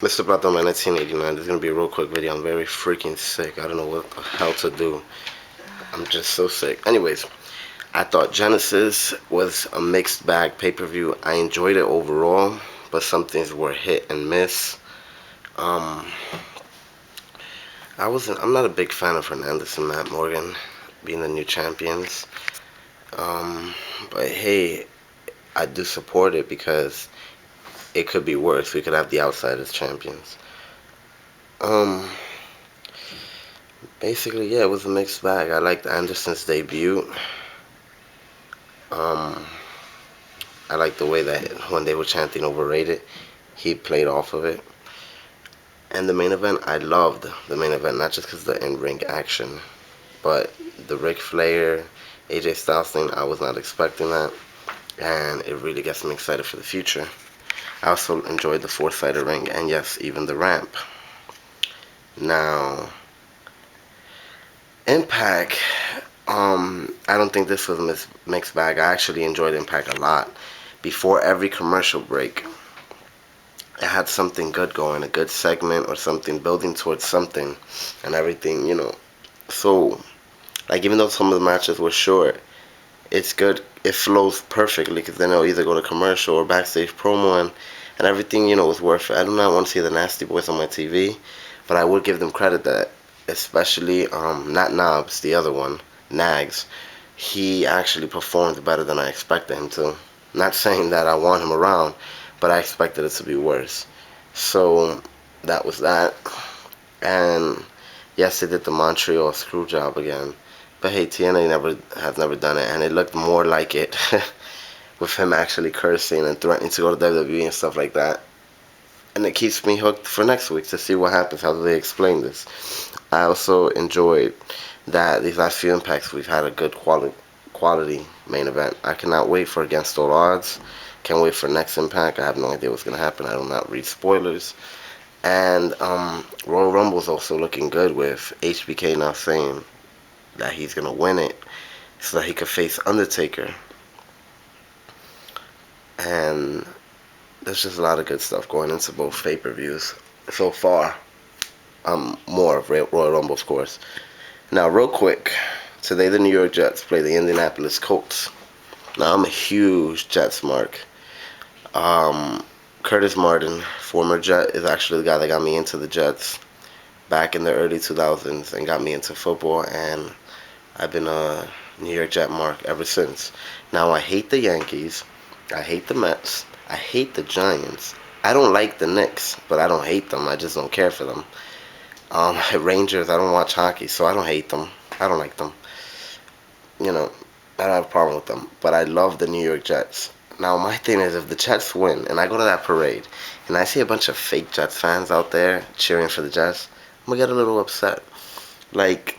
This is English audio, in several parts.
Mr. Platinum 1989. This is gonna be a real quick video. I'm very freaking sick. I don't know what the hell to do. I'm just so sick. Anyways, I thought Genesis was a mixed bag pay-per-view. I enjoyed it overall, but some things were hit and miss. Um, I'm not a big fan of Hernandez and Matt Morgan being the new champions. Um, but hey, I do support it because it could be worse. We could have the Outsiders champions. Um, Basically, yeah, it was a mixed bag. I liked Anderson's debut. Um, I liked the way that when they were chanting overrated, he played off of it. And the main event, I loved the main event, not just because of the in-ring action, but the Ric Flair, AJ Styles thing, I was not expecting that. And it really gets me excited for the future. I also enjoyed the four-sided ring, and yes, even the ramp. Now, Impact, I don't think this was a mixed bag. I actually enjoyed Impact a lot. Before every commercial break, it had something good going, a good segment or something building towards something, and everything, So, like, even though some of the matches were short, it's good. It flows perfectly because then it'll either go to commercial or backstage promo, and everything, was worth it. I do not want to see the Nasty Boys on my TV, but I would give them credit that, especially, not Knobs, the other one, Nags, he actually performed better than I expected him to. Not saying that I want him around, but I expected it to be worse. So that was that. And yes, they did the Montreal screw job again. But hey, TNA has never done it, and it looked more like it with him actually cursing and threatening to go to WWE and stuff like that. And it keeps me hooked for next week to see what happens. How do they explain this? I also enjoyed that these last few impacts we've had a good quality main event. I cannot wait for Against All Odds. Can't wait for next impact. I have no idea what's gonna happen. I do not read spoilers. And Royal Rumble is also looking good with HBK now saying that he's gonna win it so that he could face Undertaker. And there's just a lot of good stuff going into both pay-per-views so far. More of Royal Rumble, of course. Now, real quick, today the New York Jets play the Indianapolis Colts. Now, I'm a huge Jets mark. Um, Curtis Martin, former Jet, is actually the guy that got me into the Jets back in the early 2000s and got me into football, and I've been a New York Jet mark ever since. Now, I hate the Yankees. I hate the Mets. I hate the Giants. I don't like the Knicks, but I don't hate them. I just don't care for them. Rangers, I don't watch hockey, so I don't hate them. I don't like them. You know, I don't have a problem with them. But I love the New York Jets. Now, my thing is, if the Jets win, and I go to that parade, and I see a bunch of fake Jets fans out there cheering for the Jets, I'm going to get a little upset. Like,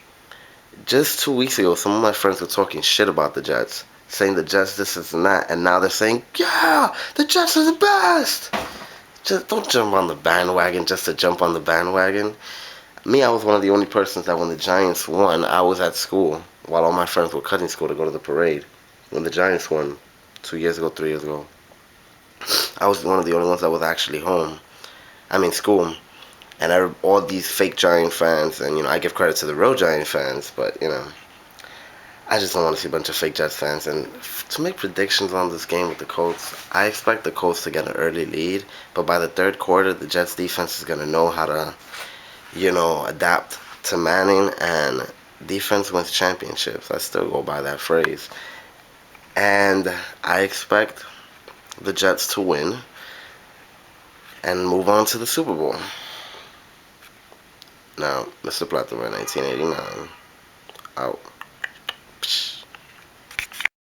just 2 weeks ago, some of my friends were talking shit about the Jets, saying the Jets this, this, and that, and now they're saying, yeah, the Jets are the best. Just don't jump on the bandwagon just to jump on the bandwagon. Me, I was one of the only persons that when the Giants won, I was at school while all my friends were cutting school to go to the parade. When the Giants won 2 years ago, 3 years ago, I was one of the only ones that was actually home. I mean, school. And all these fake Giant fans, and I give credit to the real Giant fans, but I just don't want to see a bunch of fake Jets fans. And to make predictions on this game with the Colts, I expect the Colts to get an early lead, but by the third quarter, the Jets defense is going to know how to adapt to Manning, and defense wins championships. I still go by that phrase. And I expect the Jets to win and move on to the Super Bowl. Now, Mr. Platinum 1989, out.